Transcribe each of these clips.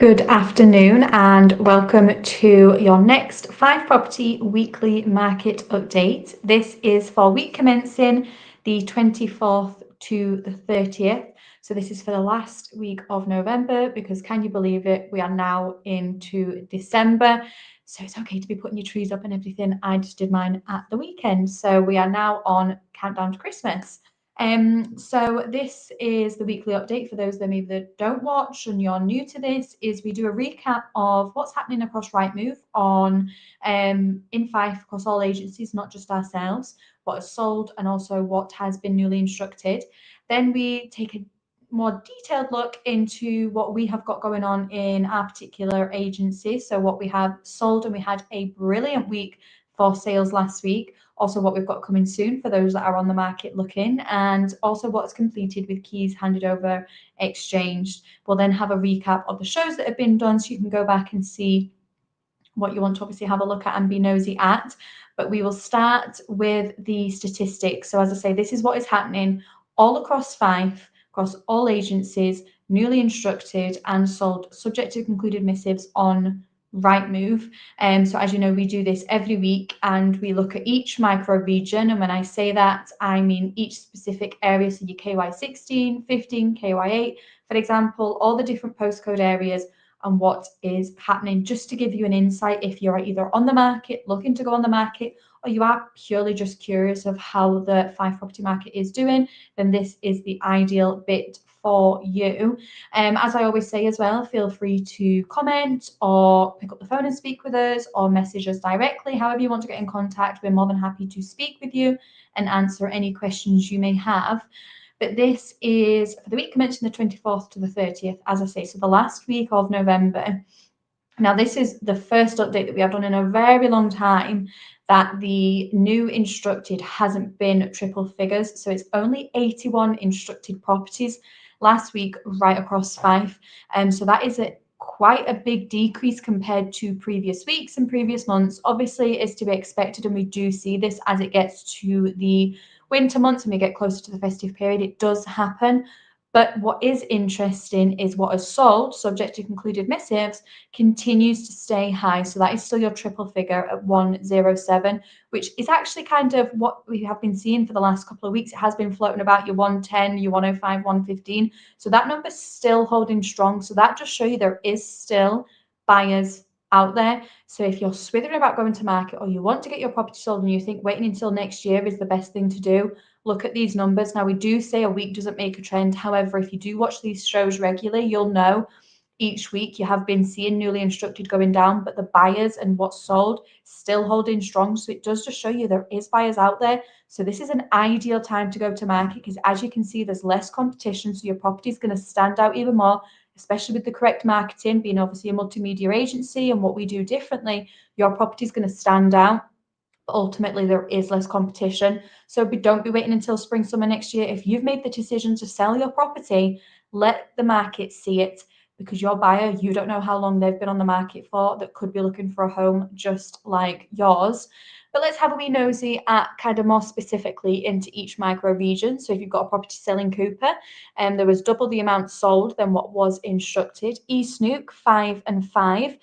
Good afternoon and welcome to your next Fife Property weekly market update. This is for week commencing the 24th to the 30th. So this is for the last week of November because can you believe it? We are now into December. So it's okay to be putting your trees up and everything. I just did mine at the weekend. So we are now on countdown to Christmas. So this is the weekly update for those that maybe that don't watch and you're new to this, is we do a recap of what's happening across Rightmove on in Fife across all agencies, not just ourselves, what has sold and also what has been newly instructed. Then we take a more detailed look into what we have got going on in our particular agency. So what we have sold, and we had a brilliant week for sales last week. Also what we've got coming soon for those that are on the market looking, and also what's completed with keys handed over, exchanged. We'll then have a recap of the shows that have been done so you can go back and see what you want to obviously have a look at and be nosy at. But we will start with the statistics. So as I say, this is what is happening all across Fife, across all agencies, newly instructed and sold, subject to concluded missives on Rightmove. So as you know, we do this every week and we look at each micro region. And when I say that, I mean each specific area. So your KY16, 15, KY8, for example, all the different postcode areas and what is happening, just to give you an insight if you're either on the market, looking to go on the market, or you are purely just curious of how the Fife property market is doing, then this is the ideal bit for you. As I always say as well, feel free to comment or pick up the phone and speak with us or message us directly. However you want to get in contact, we're more than happy to speak with you and answer any questions you may have. But this is for the week commencing the 24th to the 30th, as I say, so the last week of November. Now, this is the first update that we have done in a very long time that the new instructed hasn't been triple figures. So it's only 81 instructed properties last week right across Fife. So that is quite a big decrease compared to previous weeks and previous months. Obviously, it's to be expected, and we do see this as it gets to the winter months and we get closer to the festive period. It does happen. But what is interesting is what is sold, subject to concluded missives, continues to stay high. So that is still your triple figure at 107, which is actually kind of what we have been seeing for the last couple of weeks. It has been floating about your 110, your 105, 115. So that number's still holding strong. So that just shows you there is still buyers out there. So if you're swithering about going to market or you want to get your property sold and you think waiting until next year is the best thing to do, look at these numbers. Now, we do say a week doesn't make a trend. However, if you do watch these shows regularly, you'll know each week you have been seeing newly instructed going down, but the buyers and what's sold still holding strong. So it does just show you there is buyers out there. So this is an ideal time to go to market because, as you can see, there's less competition. So your property is going to stand out even more, especially with the correct marketing, being obviously a multimedia agency and what we do differently. Your property is going to stand out. But ultimately, there is less competition. So don't be waiting until spring, summer next year. If you've made the decision to sell your property, let the market see it, because your buyer, you don't know how long they've been on the market for, that could be looking for a home just like yours. But let's have a wee nosy at kind of more specifically into each micro region. So if you've got a property selling Cooper, and there was double the amount sold than what was instructed. East Neuk 5 and 5,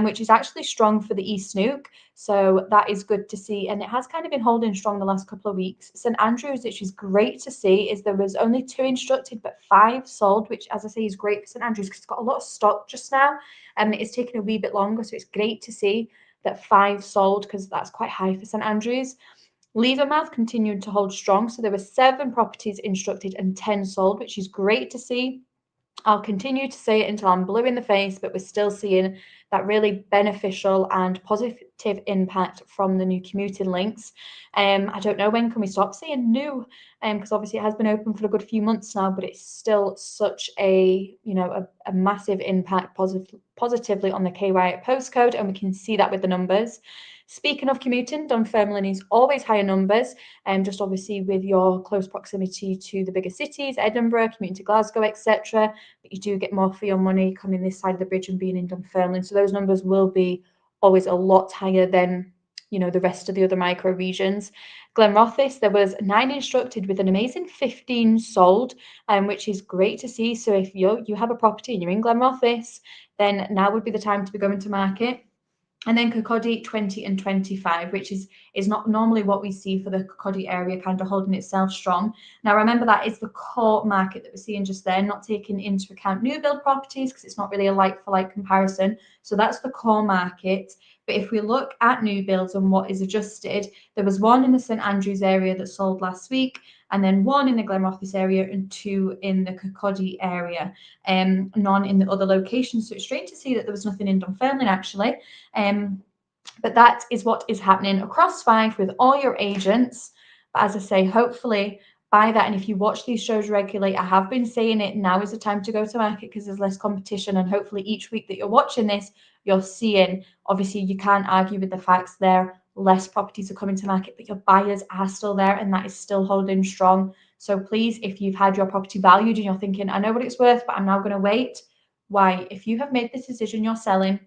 which is actually strong for the East Neuk. So that is good to see. And it has kind of been holding strong the last couple of weeks. St Andrews, which is great to see, is there was only 2 instructed, but 5 sold, which, as I say, is great for St Andrews because it's got a lot of stock just now. And it's taken a wee bit longer. So it's great to see that 5 sold because that's quite high for St Andrews. Levermouth continued to hold strong. So there were 7 properties instructed and 10 sold, which is great to see. I'll continue to say it until I'm blue in the face, but we're still seeing that really beneficial and positive impact from the new commuting links. I don't know, when can we stop saying new? Because obviously it has been open for a good few months now, but it's still such a massive impact positively on the KY postcode, and we can see that with the numbers. Speaking of commuting, Dunfermline is always higher numbers, just obviously with your close proximity to the bigger cities, Edinburgh, commuting to Glasgow, etc. But you do get more for your money coming this side of the bridge and being in Dunfermline. So those numbers will be always a lot higher than the rest of the other micro regions. Glenrothes, there was 9 instructed with an amazing 15 sold, which is great to see. So if you have a property and you're in Glenrothes, then now would be the time to be going to market. And then Kirkcaldy 20 and 25, which is not normally what we see for the Kirkcaldy area, kind of holding itself strong. Now remember, that is the core market that we're seeing just there, not taking into account new build properties because it's not really a like for like comparison. So that's the core market. But if we look at new builds and what is adjusted, there was 1 in the St Andrews area that sold last week, and then 1 in the Glenrothes area and 2 in the Kirkcaldy area, none in the other locations. So it's strange to see that there was nothing in Dunfermline actually. But that is what is happening across Fife with all your agents. But as I say, hopefully by that, and if you watch these shows regularly, I have been saying it, now is the time to go to market because there's less competition, and hopefully each week that you're watching this, you're seeing, obviously you can't argue with the facts there, less properties are coming to market, but your buyers are still there and that is still holding strong. So please, if you've had your property valued and you're thinking, I know what it's worth, but I'm now going to wait, why? If you have made this decision, you're selling,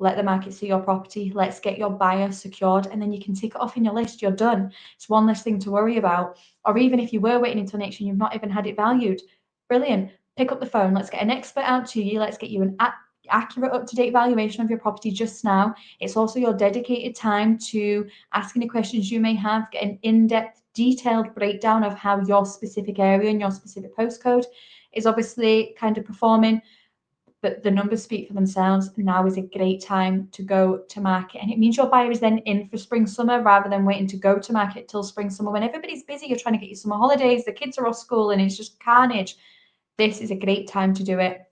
let the market see your property, let's get your buyer secured, and then you can tick it off in your list, you're done. It's one less thing to worry about. Or even if you were waiting until next year and you've not even had it valued, brilliant, pick up the phone, let's get an expert out to you, let's get you an accurate, up-to-date valuation of your property just now. It's also your dedicated time to ask any questions you may have, get an in-depth, detailed breakdown of how your specific area and your specific postcode is obviously kind of performing. But the numbers speak for themselves. Now is a great time to go to market. And it means your buyer is then in for spring, summer, rather than waiting to go to market till spring, summer. When everybody's busy, you're trying to get your summer holidays, the kids are off school, and it's just carnage. This is a great time to do it.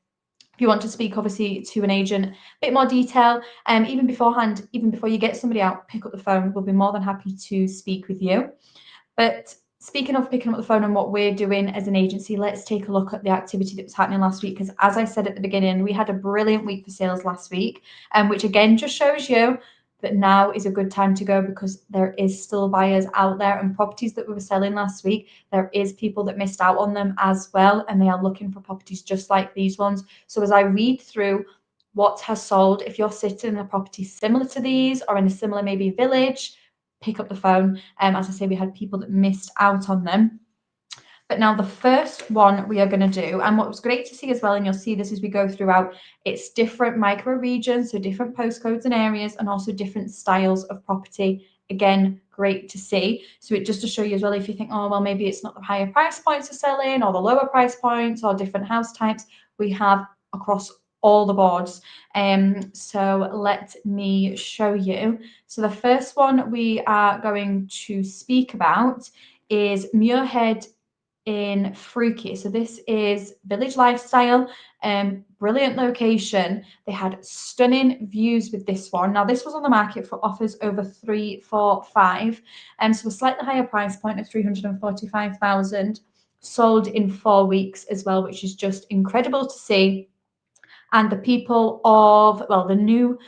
If you want to speak, obviously, to an agent, a bit more detail, even beforehand, even before you get somebody out, pick up the phone. We'll be more than happy to speak with you. But speaking of picking up the phone and what we're doing as an agency, let's take a look at the activity that was happening last week. Because as I said at the beginning, we had a brilliant week for sales last week, which again just shows you that now is a good time to go because there is still buyers out there, and properties that we were selling last week, there is people that missed out on them as well, and they are looking for properties just like these ones. So as I read through what has sold, if you're sitting in a property similar to these or in a similar maybe village, pick up the phone. As I say, we had people that missed out on them. But now the first one we are going to do, and what was great to see as well, and you'll see this as we go throughout, it's different micro regions, so different postcodes and areas, and also different styles of property. Again, great to see. So it just to show you as well, if you think, oh, well, maybe it's not the higher price points are selling or the lower price points or different house types, we have across all the boards. So let me show you. So the first one we are going to speak about is Muirhead in Fruki. So this is village lifestyle, brilliant location. They had stunning views with this one. Now this was on the market for offers over 345, so a slightly higher price point of 345,000, sold in 4 weeks as well, which is just incredible to see. And the people of, well, the new,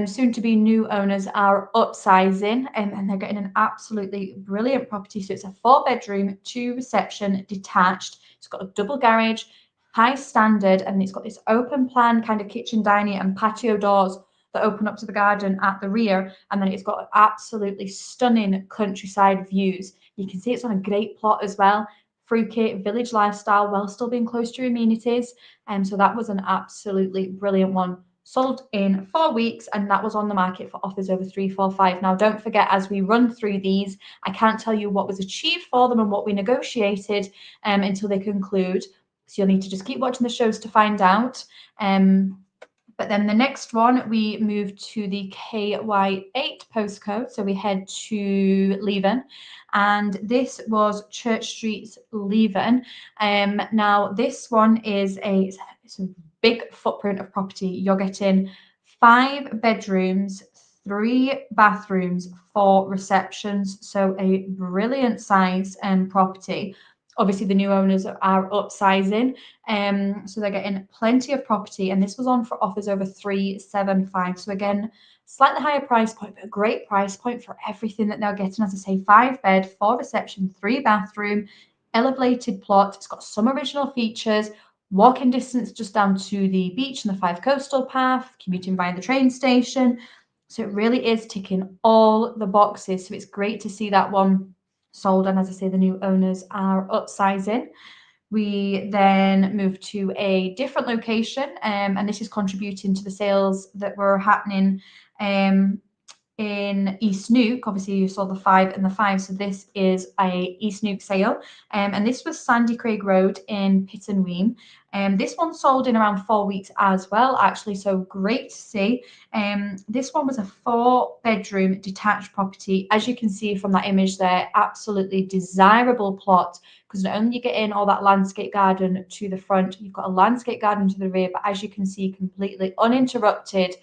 soon to be new owners are upsizing, and they're getting an absolutely brilliant property. So it's a 4-bedroom, 2 reception, detached. It's got a double garage, high standard, and it's got this open plan kind of kitchen, dining, and patio doors that open up to the garden at the rear. And then it's got absolutely stunning countryside views. You can see it's on a great plot as well. Fruitcake, village lifestyle, while still being close to amenities. So that was an absolutely brilliant one. Sold in 4 weeks, and that was on the market for offers over 345. Now, don't forget, as we run through these, I can't tell you what was achieved for them and what we negotiated until they conclude. So you'll need to just keep watching the shows to find out. But then the next one, we move to the KY8 postcode. So we head to Leven, and this was Church Street's Leven. Now this one is it's a big footprint of property. You're getting 5 bedrooms, 3 bathrooms, 4 receptions. So a brilliant size property. Obviously, the new owners are upsizing, so they're getting plenty of property, and this was on for offers over 375. So again, slightly higher price point, but a great price point for everything that they're getting. As I say, 5 bed, 4 reception, 3 bathroom, elevated plot. It's got some original features, walking distance just down to the beach and the Fife coastal path, commuting by the train station. So it really is ticking all the boxes. So it's great to see that one. sold, and as I say, the new owners are upsizing. We then moved to a different location, and this is contributing to the sales that were happening in East Neuk. Obviously, you saw the 5 and the 5, so this is a East Neuk sale, and this was Sandy Craig Road in Pittenweem. This one sold in around 4 weeks as well, actually, so great to see. This one was a 4-bedroom detached property. As you can see from that image there, absolutely desirable plot, because not only you get in all that landscape garden to the front, you've got a landscape garden to the rear, but as you can see, completely uninterrupted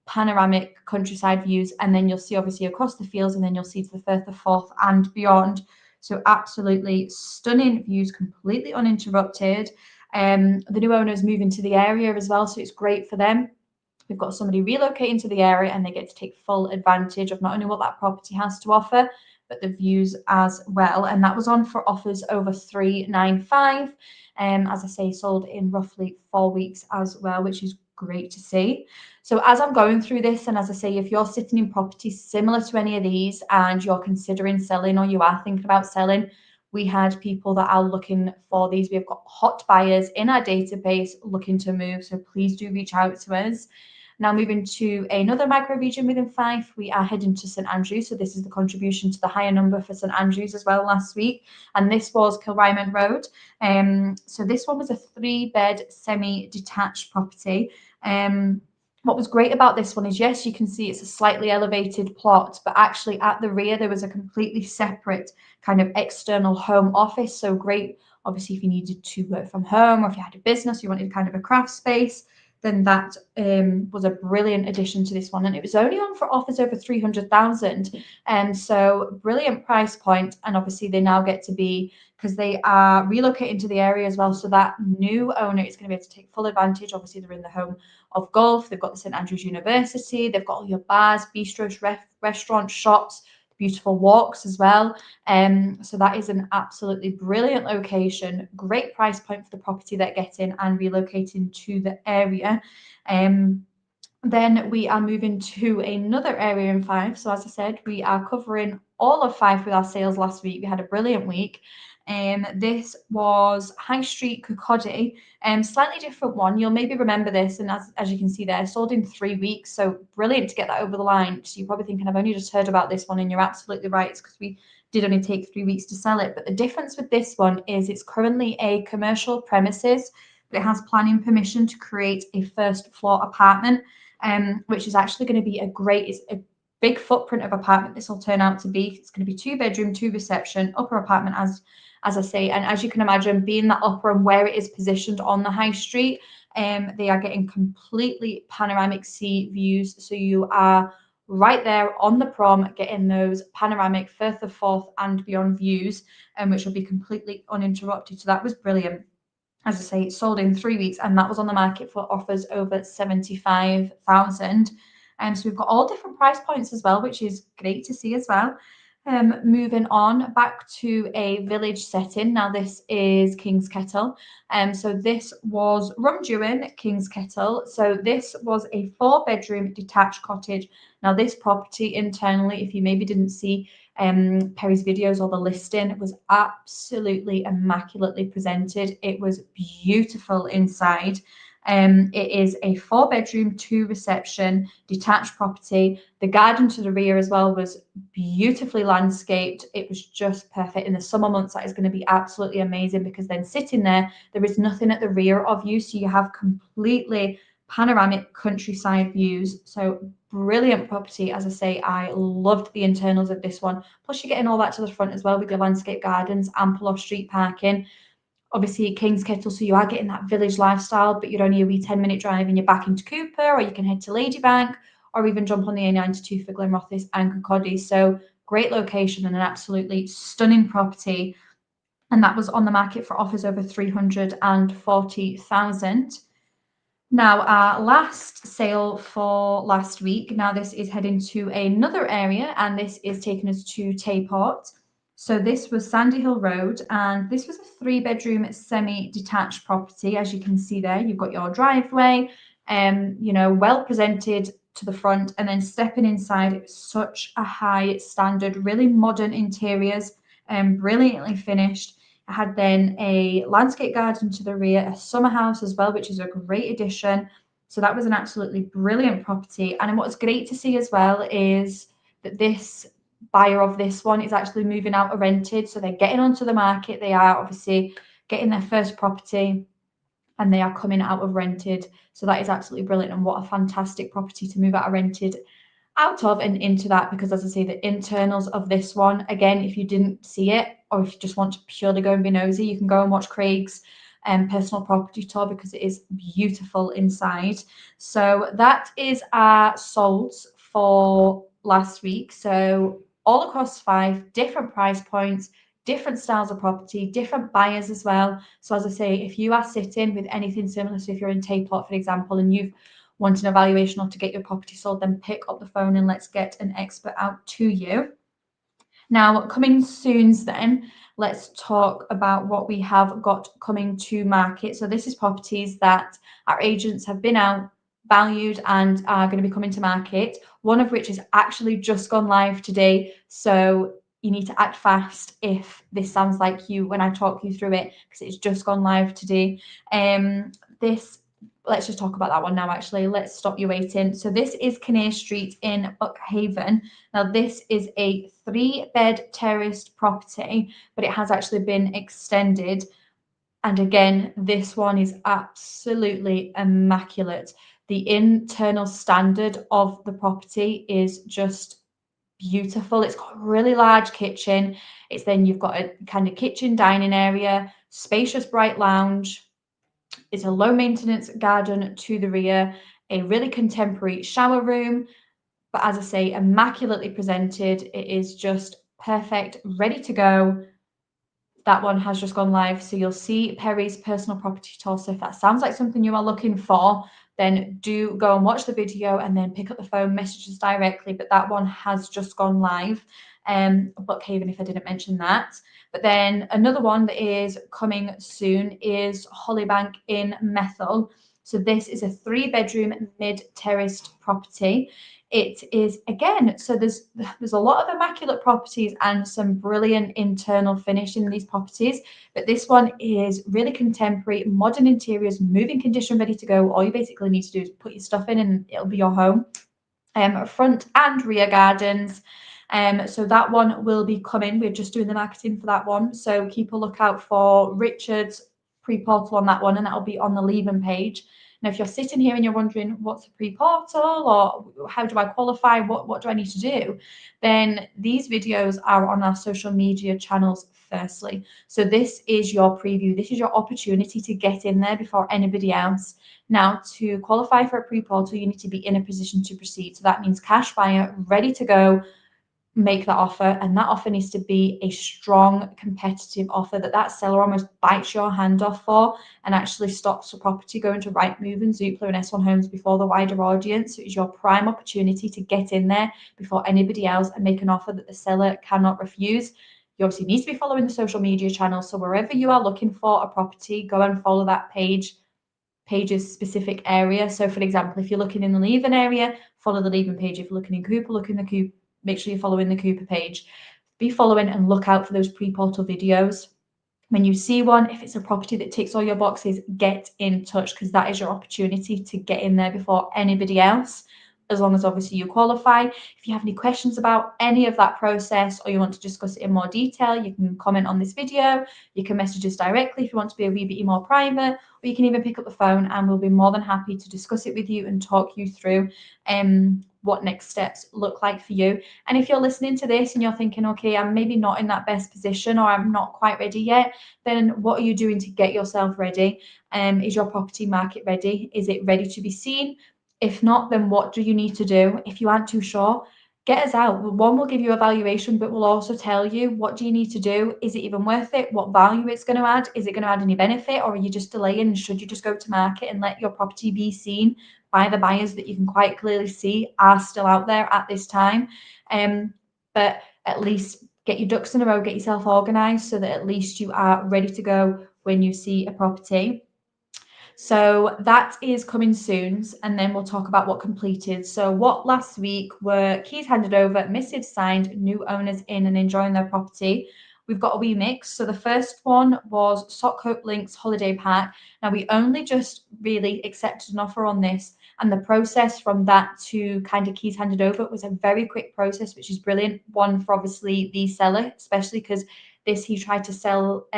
panoramic countryside views, and then you'll see obviously across the fields, and then you'll see to the Firth of Forth and beyond. So absolutely stunning views, completely uninterrupted. The new owners move into the area as well, so it's great for them. We've got somebody relocating to the area, and they get to take full advantage of not only what that property has to offer, but the views as well. And that was on for offers over 395. As I say, sold in roughly 4 weeks as well, which is great to see. So as I'm going through this, and as I say, if you're sitting in properties similar to any of these and you're considering selling, or you are thinking about selling, we had people that are looking for these. We've got hot buyers in our database looking to move, so please do reach out to us. Now moving to another micro region within Fife, we are heading to St Andrews. So this is the contribution to the higher number for St Andrews as well last week. And this was Kilryman Road. So this one was a 3-bed semi-detached property. What was great about this one is, yes, you can see it's a slightly elevated plot, but actually at the rear, there was a completely separate kind of external home office. So great, obviously, if you needed to work from home, or if you had a business, you wanted kind of a craft space, then that was a brilliant addition to this one. And it was only on for offers over 300,000. And so brilliant price point. And obviously they now get to be, because they are relocating to the area as well. So that new owner is going to be able to take full advantage. Obviously they're in the home of golf. They've got the St Andrews University. They've got all your bars, bistros, restaurants, shops, beautiful walks as well. So that is an absolutely brilliant location, great price point for the property they're getting and relocating to the area. Then we are moving to another area in Fife. So as I said, we are covering all of Fife with our sales last week. We had a brilliant week. This was High Street Kirkcaldy, slightly different one. You'll maybe remember this, and as you can see there, sold in 3 weeks. So brilliant to get that over the line. So you're probably thinking, I've only just heard about this one, and you're absolutely right. It's because we did only take 3 weeks to sell it. But the difference with this one is it's currently a commercial premises, but it has planning permission to create a first floor apartment, which is actually going to be it's a big footprint of apartment this will turn out to be. It's going to be 2-bedroom, 2-reception, upper apartment, as I say. And as you can imagine, being that upper and where it is positioned on the high street, they are getting completely panoramic sea views. So you are right there on the prom, getting those panoramic Firth of Forth and beyond views, which will be completely uninterrupted. So that was brilliant. As I say, it sold in 3 weeks, and that was on the market for offers over 75,000. So we've got all different price points as well, which is great to see as well. Moving on back to a village setting. Now this is King's Kettle. So this was Rumduin, King's Kettle. So this was a 4-bedroom detached cottage. Now this property internally, if you maybe didn't see Perry's videos or the listing, was absolutely immaculately presented. It was beautiful inside. It is a 4-bedroom, 2-reception detached property. The garden to the rear as well was beautifully landscaped. It was just perfect. In the summer months, that is going to be absolutely amazing, because then sitting there is nothing at the rear of you. So you have completely panoramic countryside views. So brilliant property. As I say, I loved the internals of this one. Plus you're getting all that to the front as well with your landscape gardens, ample off-street parking. Obviously King's Kettle, so you are getting that village lifestyle, but you're only a wee 10-minute drive and you're back into Cooper, or you can head to Ladybank, or even jump on the A92 for Glenrothes and Kirkcaldy. So great location and an absolutely stunning property. And that was on the market for offers over 340,000. Now, our last sale for last week, now this is heading to another area, and this is taking us to Tayport. So this was Sandy Hill Road, and this was a 3-bedroom semi-detached property. As you can see there, you've got your driveway, well presented to the front, and then stepping inside, it was such a high standard, really modern interiors, brilliantly finished. It had then a landscape garden to the rear, a summer house as well, which is a great addition. So that was an absolutely brilliant property. And what's great to see as well is that this buyer of this one is actually moving out of rented. So they're getting onto the market. They are obviously getting their first property and they are coming out of rented. So that is absolutely brilliant. And what a fantastic property to move out of rented out of and into that, because as I say, the internals of this one, again, if you didn't see it or if you just want to purely go and be nosy, you can go and watch Craig's personal property tour because it is beautiful inside. So that is our solds for last week. So all across Fife, different price points, different styles of property, different buyers as well. So as I say, if you are sitting with anything similar, so if you're in Tayport, for example, and you've want an evaluation or to get your property sold, then pick up the phone and let's get an expert out to you. Now, coming soon then, let's talk about what we have got coming to market. So this is properties that our agents have been out, valued, and are going to be coming to market, one of which is actually just gone live today. So you need to act fast if this sounds like you when I talk you through it, because it's just gone live today. Let's just talk about that one now, actually. Let's stop you waiting. So this is Kinnear Street in Buckhaven. Now, this is a 3-bed terraced property, but it has actually been extended. And again, this one is absolutely immaculate. The internal standard of the property is just beautiful. It's got a really large kitchen. You've got a kind of kitchen dining area, spacious bright lounge. It's a low maintenance garden to the rear, a really contemporary shower room, but as I say, immaculately presented. It is just perfect, ready to go. That one has just gone live. So you'll see Perry's personal property tour. So if that sounds like something you are looking for, then do go and watch the video and then pick up the phone, message us directly. But that one has just gone live. Buckhaven, if I didn't mention that. But then another one that is coming soon is Hollybank in Methil. So this is a 3-bedroom mid-terraced property. It is, again, so there's a lot of immaculate properties and some brilliant internal finish in these properties, but this one is really contemporary, modern interiors, moving condition, ready to go. All you basically need to do is put your stuff in and it'll be your home. Front and rear gardens. So that one will be coming. We're just doing the marketing for that one. So keep a lookout for Richard's pre-portal on that one, and that'll be on the leave-in page. Now, if you're sitting here and you're wondering what's a pre-portal or how do I qualify, what do I need to do, then these videos are on our social media channels firstly. So this is your preview. This is your opportunity to get in there before anybody else. Now, to qualify for a pre-portal, you need to be in a position to proceed. So that means cash buyer, ready to go, make that offer, and that offer needs to be a strong competitive offer that seller almost bites your hand off for and actually stops the property going to Rightmove and Zoopla and S1 Homes before the wider audience. So it's your prime opportunity to get in there before anybody else and make an offer that the seller cannot refuse. You obviously need to be following the social media channels. So wherever you are looking for a property, go and follow that page's specific area. So for example, if you're looking in the leave-in area, follow the leave-in page. If you're looking in Cooper, look in the Cooper. Make sure you're following the Cooper page. Be following and look out for those pre-portal videos. When you see one, if it's a property that ticks all your boxes, get in touch, because that is your opportunity to get in there before anybody else, as long as obviously you qualify. If you have any questions about any of that process or you want to discuss it in more detail, you can comment on this video. You can message us directly if you want to be a wee bit more private, or you can even pick up the phone and we'll be more than happy to discuss it with you and talk you through what next steps look like for you. And if you're listening to this and you're thinking, okay, I'm maybe not in that best position or I'm not quite ready yet, then what are you doing to get yourself ready? Is your property market ready? Is it ready to be seen? If not, then what do you need to do? If you aren't too sure, get us out. One will give you a valuation, but we'll also tell you what do you need to do? Is it even worth it? What value it's going to add? Is it going to add any benefit, or are you just delaying? Should you just go to market and let your property be seen by the buyers that you can quite clearly see are still out there at this time? But at least get your ducks in a row, get yourself organised so that at least you are ready to go when you see a property. So that is coming soon, and then we'll talk about what completed. So what last week were keys handed over, missives signed, new owners in and enjoying their property. we've got a wee mix. So the first one was Sockhope Links Holiday Park. Now, we only just really accepted an offer on this, and the process from that to kind of keys handed over was a very quick process, which is brilliant. One for obviously the seller, especially because this he tried to sell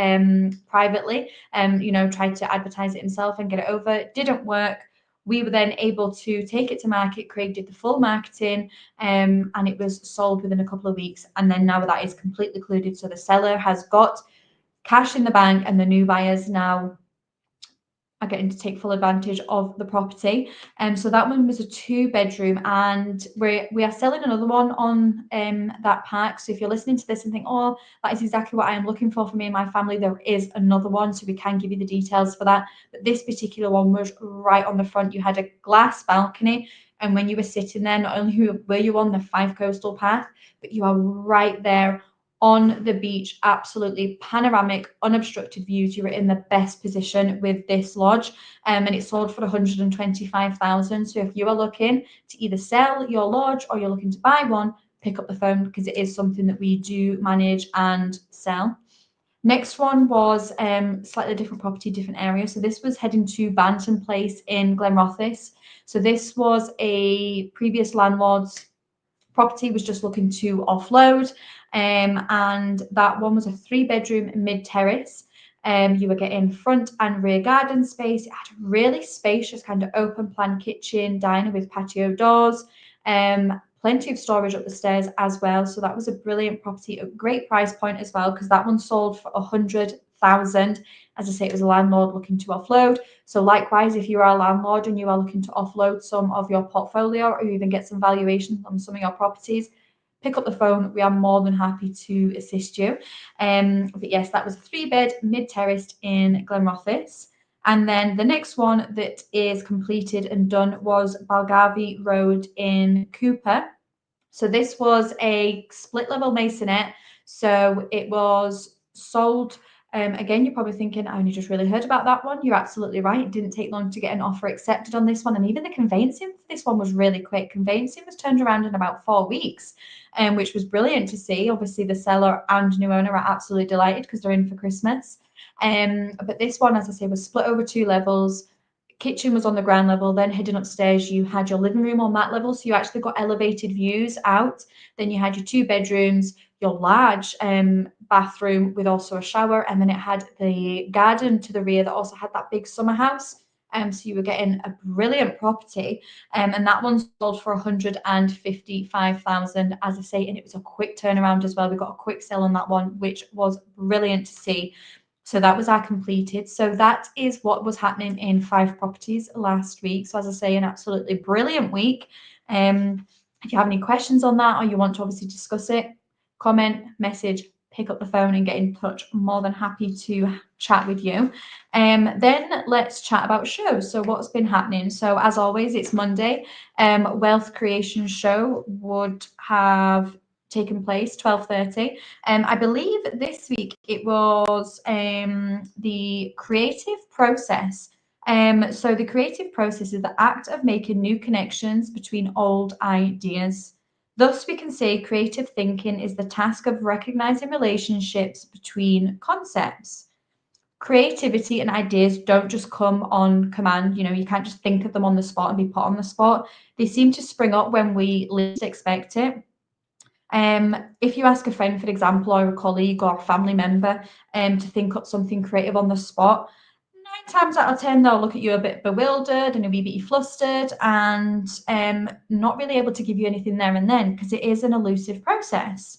privately, tried to advertise it himself and get it over. It didn't work. We were then able to take it to market. Craig did the full marketing, and it was sold within a couple of weeks. And then now that is completely concluded. So the seller has got cash in the bank, and the new buyers now are getting to take full advantage of the property. So that one was a 2-bedroom, and we are selling another one on that park. So if you're listening to this and think, oh, that is exactly what I am looking for me and my family, there is another one, so we can give you the details for that. But this particular one was right on the front. You had a glass balcony, and when you were sitting there, not only were you on the Fife coastal path, but you are right there on the beach, absolutely panoramic, unobstructed views. You were in the best position with this lodge, and it sold for 125,000. So if you are looking to either sell your lodge or you're looking to buy one, pick up the phone, because it is something that we do manage and sell. Next one was slightly different property, different area. So this was heading to Banton Place in Glenrothes. So this was a previous landlord's property, was just looking to offload, and that one was a 3-bedroom mid-terrace. You were getting front and rear garden space. It had a really spacious kind of open plan kitchen, diner with patio doors, plenty of storage up the stairs as well. So that was a brilliant property, a great price point as well, because that one sold for 100,000. As I say, it was a landlord looking to offload. So likewise, if you are a landlord and you are looking to offload some of your portfolio or even get some valuation on some of your properties, pick up the phone. We are more than happy to assist you. But yes, that was a 3-bed mid-terraced in Glenrothes. And then the next one that is completed and done was Balgarvey Road in Cooper. So this was a split level masonette. So it was sold. Again, you're probably thinking, I only just really heard about that one. You're absolutely right. It didn't take long to get an offer accepted on this one. And even the conveyancing for this one was really quick. Conveyancing was turned around in about 4 weeks, which was brilliant to see. Obviously, the seller and new owner are absolutely delighted because they're in for Christmas. But this one, as I say, was split over 2 levels. Kitchen was on the ground level. Then heading upstairs, you had your living room on that level, so you actually got elevated views out. Then you had your 2 bedrooms, your large bathroom with also a shower, and then it had the garden to the rear that also had that big summer house. So you were getting a brilliant property, and that one sold for 155,000, as I say, and it was a quick turnaround as well. We got a quick sell on that one, which was brilliant to see. So that was our completed. So that is what was happening in Fife Properties last week. So as I say, an absolutely brilliant week. If you have any questions on that or you want to obviously discuss it, comment, message, pick up the phone and get in touch. I'm more than happy to chat with you. Then let's chat about shows. So what's been happening? So as always, it's Monday. Wealth Creation Show would have taken place 12:30. I believe this week it was the creative process. So the creative process is the act of making new connections between old ideas. Thus, we can say creative thinking is the task of recognizing relationships between concepts. Creativity and ideas don't just come on command. You can't just think of them on the spot and be put on the spot. They seem to spring up when we least expect it. If you ask a friend, for example, or a colleague or a family member to think up something creative on the spot, 9 times out of 10, they'll look at you a bit bewildered and a wee bit flustered and not really able to give you anything there and then, because it is an elusive process.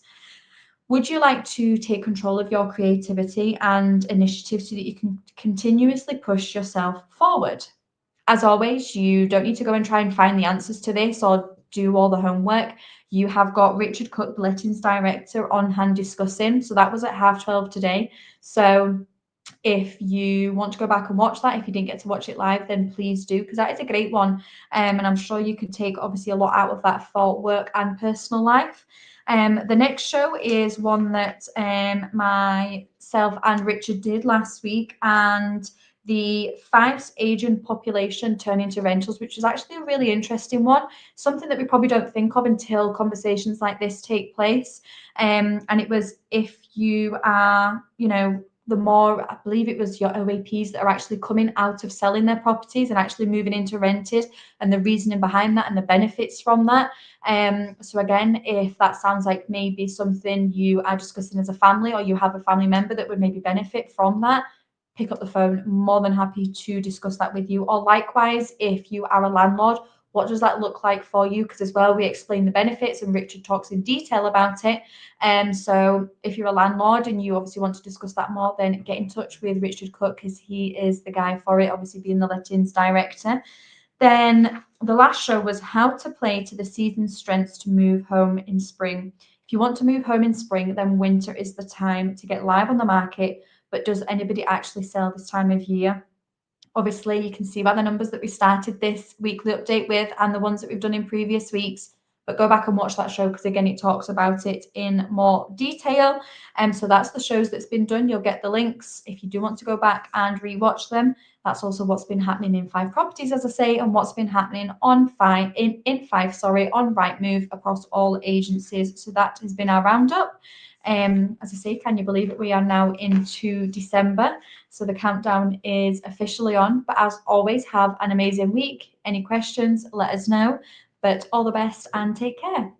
Would you like to take control of your creativity and initiative so that you can continuously push yourself forward? As always, you don't need to go and try and find the answers to this or do all the homework. You have got Richard Cook, the lettings director, on hand discussing. So that was at 12:30 today. So if you want to go back and watch that, if you didn't get to watch it live, then please do, because that is a great one. And I'm sure you could take obviously a lot out of that for work and personal life. The next show is one that myself and Richard did last week, and the Fife's agent population turning to rentals, which is actually a really interesting one, something that we probably don't think of until conversations like this take place. And it was, if you are, the more, I believe it was your OAPs that are actually coming out of selling their properties and actually moving into rented, and the reasoning behind that and the benefits from that. So again, if that sounds like maybe something you are discussing as a family, or you have a family member that would maybe benefit from that, pick up the phone. More than happy to discuss that with you. Or likewise, if you are a landlord, what does that look like for you? Because as well, we explain the benefits and Richard talks in detail about it. So if you're a landlord and you obviously want to discuss that more, then get in touch with Richard Cook, because he is the guy for it, obviously being the lettings director. Then the last show was how to play to the season's strengths to move home in spring. If you want to move home in spring, then winter is the time to get live on the market. But does anybody actually sell this time of year? Obviously, you can see by the numbers that we started this weekly update with and the ones that we've done in previous weeks. But go back and watch that show, because again, it talks about it in more detail. So that's the shows that's been done. You'll get the links if you do want to go back and rewatch them. That's also what's been happening in Fife Properties, as I say, and what's been happening on Fife on Rightmove across all agencies. So that has been our roundup. As I say, can you believe it? We are now into December. So the countdown is officially on. But as always, have an amazing week. Any questions, let us know. But all the best and take care.